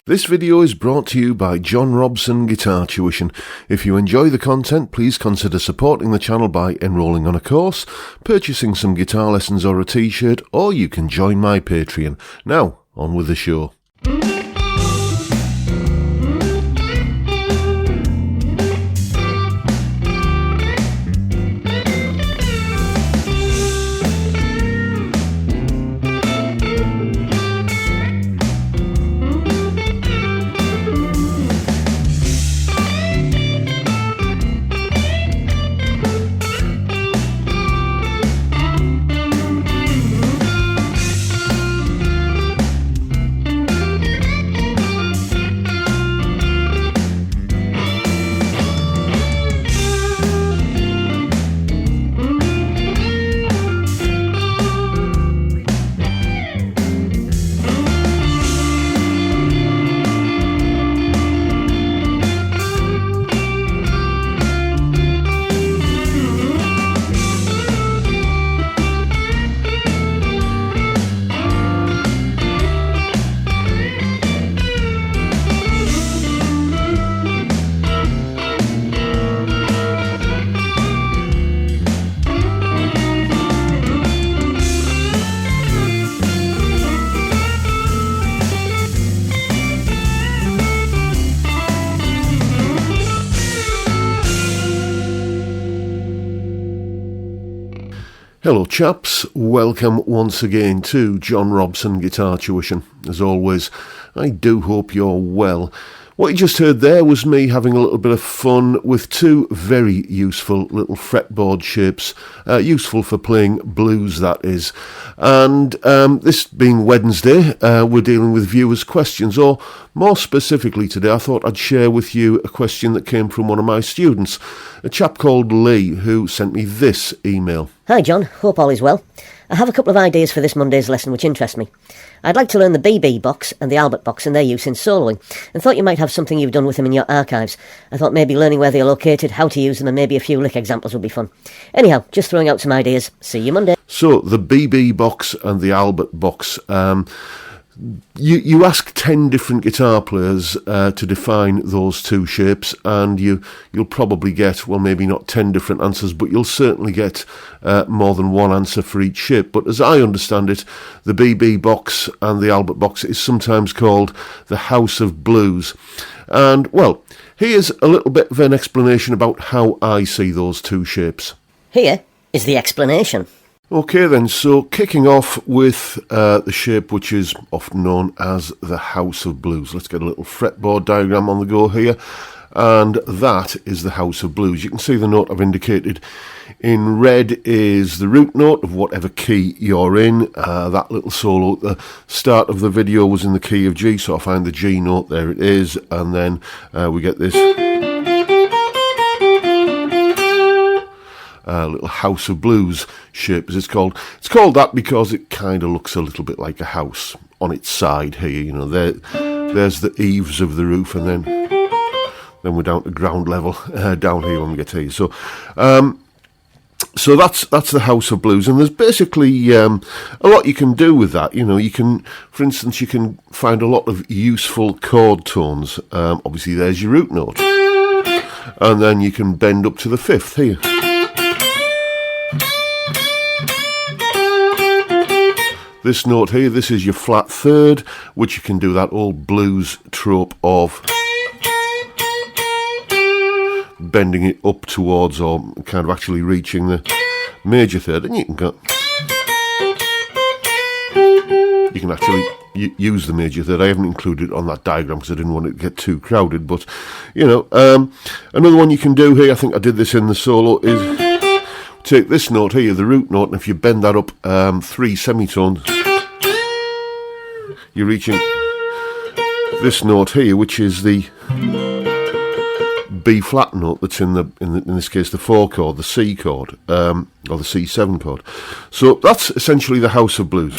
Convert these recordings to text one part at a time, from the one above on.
This video is brought to you by John Robson Guitar Tuition. If you enjoy the content, please consider supporting the channel by enrolling on a course, purchasing some guitar lessons or a t-shirt, or you can join my Patreon. Now, on with the show. Hello chaps, welcome once again to John Robson Guitar Tuition. As always, I do hope you're well. What you just heard there was me having a little bit of fun with two very useful little fretboard shapes, useful for playing blues, that is. And this being Wednesday, we're dealing with viewers' questions, or more specifically today, I thought I'd share with you a question that came from one of my students, a chap called Lee, who sent me this email. Hi John, hope all is well. I have a couple of ideas for this Monday's lesson which interest me. I'd like to learn the BB box and the Albert box and their use in soloing, and thought you might have something you've done with them in your archives. I thought maybe learning where they are located, how to use them, and maybe a few lick examples would be fun. Anyhow, just throwing out some ideas. See you Monday. So, the BB box and the Albert box. You ask 10 different guitar players to define those two shapes, and you'll probably get, well, maybe not 10 different answers, but you'll certainly get more than one answer for each shape. But as I understand it, the BB box and the Albert box is sometimes called the House of Blues. And, well, here's a little bit of an explanation about how I see those two shapes. Here is the explanation. Okay then, so kicking off with the shape which is often known as the House of Blues. Let's get a little fretboard diagram on the go here, and that is the House of Blues. You can see the note I've indicated in red is the root note of whatever key you're in. That little solo at the start of the video was in the key of G, so I find the G note, there it is, and then we get this little House of Blues shape, as it's called. It's called that because it kind of looks a little bit like a house on its side here. You know, there's the eaves of the roof, and then we're down to ground level down here when we get here. So that's the House of Blues, and there's basically a lot you can do with that. You know, you can, for instance, you can find a lot of useful chord tones. Obviously, there's your root note, and then you can bend up to the fifth here. This note here, this is your flat third, which you can do that old blues trope of bending it up towards, or kind of actually reaching the major third, and you can actually use the major third. I haven't included it on that diagram because I didn't want it to get too crowded, but you know, another one you can do here, I think I did this in the solo, is take this note here, the root note, and if you bend that up 3 semitones, you're reaching this note here, which is the B flat note that's in this case the 4 chord, the C chord, or the C7 chord. So that's essentially the House of Blues.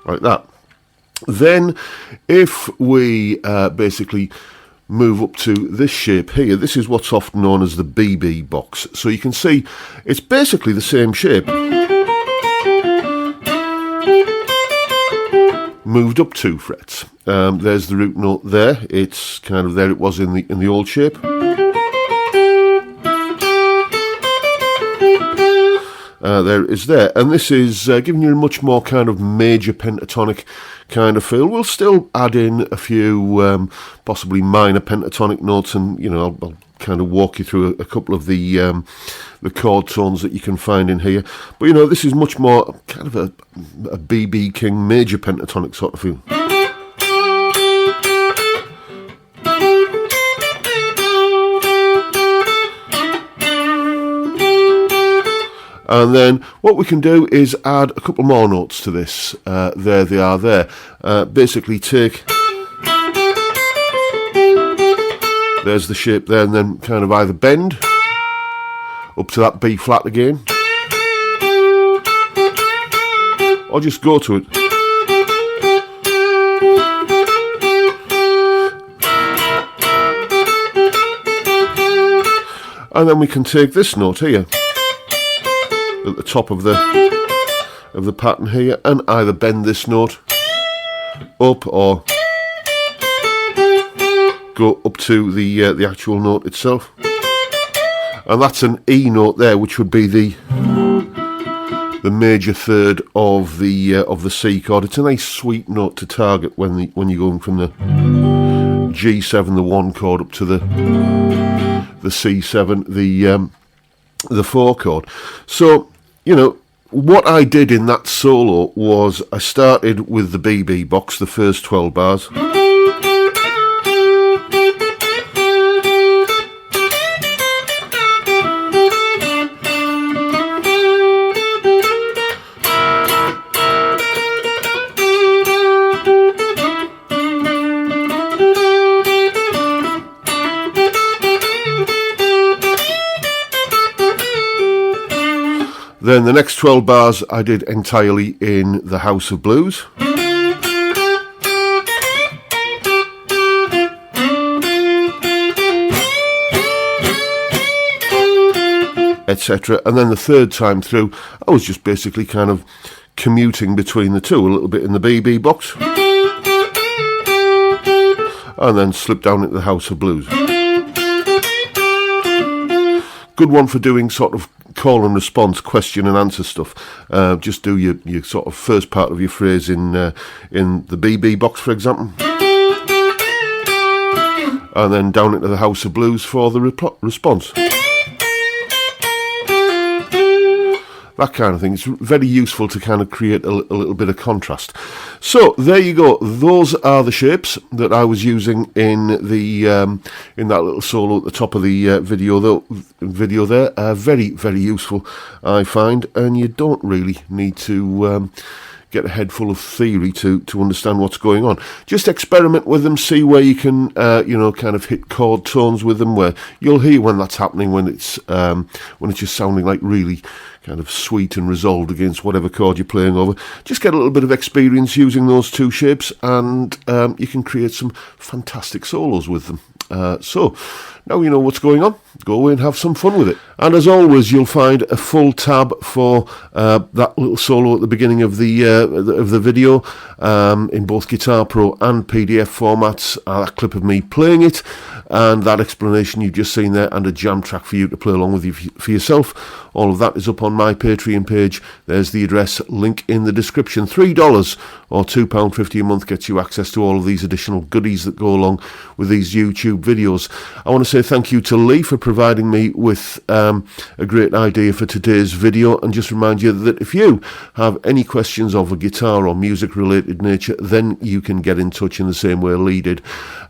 Like that. Then, if we basically move up to this shape here, this is what's often known as the BB box. So you can see it's basically the same shape. moved up 2 frets. There's the root note there. It's kind of there. It was in the old shape. There it is there, and this is giving you a much more kind of major pentatonic kind of feel. We'll still add in a few possibly minor pentatonic notes, and I'll kind of walk you through a couple of the chord tones that you can find in here. But this is much more kind of a B.B. King major pentatonic sort of feel. And then what we can do is add a couple more notes to this. There they are there. Basically take... There's the shape there, and then kind of either bend up to that B flat again, or just go to it. And then we can take this note here at the top of the pattern here, and either bend this note up or go up to the actual note itself, and that's an E note there, which would be the major third of the C chord. It's a nice sweet note to target when you're going from the G7, the 1 chord, up to the C7, the 4 chord. So what I did in that solo was I started with the BB box, the first 12 bars. Then the next 12 bars I did entirely in the House of Blues. Etc. And then the third time through, I was just basically kind of commuting between the two, a little bit in the BB box, and then slip down into the House of Blues. Good one for doing sort of call and response, question and answer stuff. Just do your sort of first part of your phrase in the BB box, for example, and then down into the House of Blues for the response. That kind of thing. It's very useful to kind of create a little bit of contrast. So there you go. Those are the shapes that I was using in that little solo at the top of the video there. Very, very useful, I find, and you don't really need to get a head full of theory to understand what's going on. Just experiment with them, see where you can kind of hit chord tones with them, where you'll hear when that's happening, when it's just sounding like really kind of sweet and resolved against whatever chord you're playing over. Just get a little bit of experience using those two shapes, and you can create some fantastic solos with them. So now you know what's going on. Go away and have some fun with it. And as always, you'll find a full tab for that little solo at the beginning of the video in both Guitar Pro and PDF formats. That clip of me playing it, and that explanation you've just seen there, and a jam track for you to play along with for yourself. All of that is up on my Patreon page. There's the address, link in the description. $3 or £2.50 a month gets you access to all of these additional goodies that go along with these YouTube videos. I want to say thank you to Lee for providing me with a great idea for today's video, and just remind you that if you have any questions of a guitar or music related nature, then you can get in touch in the same way Lee did.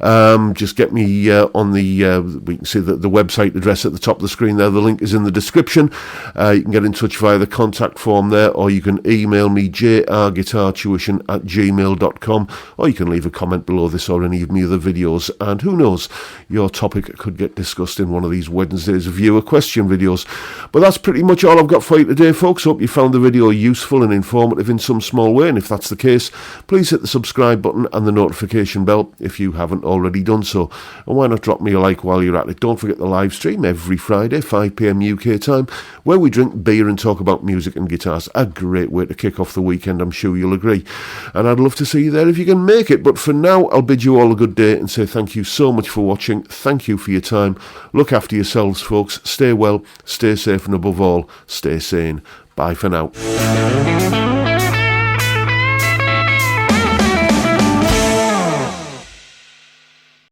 Just get me on we can see the website address at the top of the screen there. The link is in the description. You can get in touch via the contact form there, or you can email me jrguitartuition@gmail.com, or you can leave a comment below this or any of my other videos, and who knows, your topic could get discussed in one of these Wednesday's viewer question videos. But that's pretty much all I've got for you today, folks. Hope you found the video useful and informative in some small way, and if that's the case, please hit the subscribe button and the notification bell if you haven't already done so. And why not not drop me a like while you're at it? Don't forget the live stream every Friday, 5pm UK time, where we drink beer and talk about music and guitars. A great way to kick off the weekend, I'm sure you'll agree. And I'd love to see you there if you can make it. But for now, I'll bid you all a good day and say thank you so much for watching. Thank you for your time. Look after yourselves, folks. Stay well, stay safe, and above all, stay sane. Bye for now.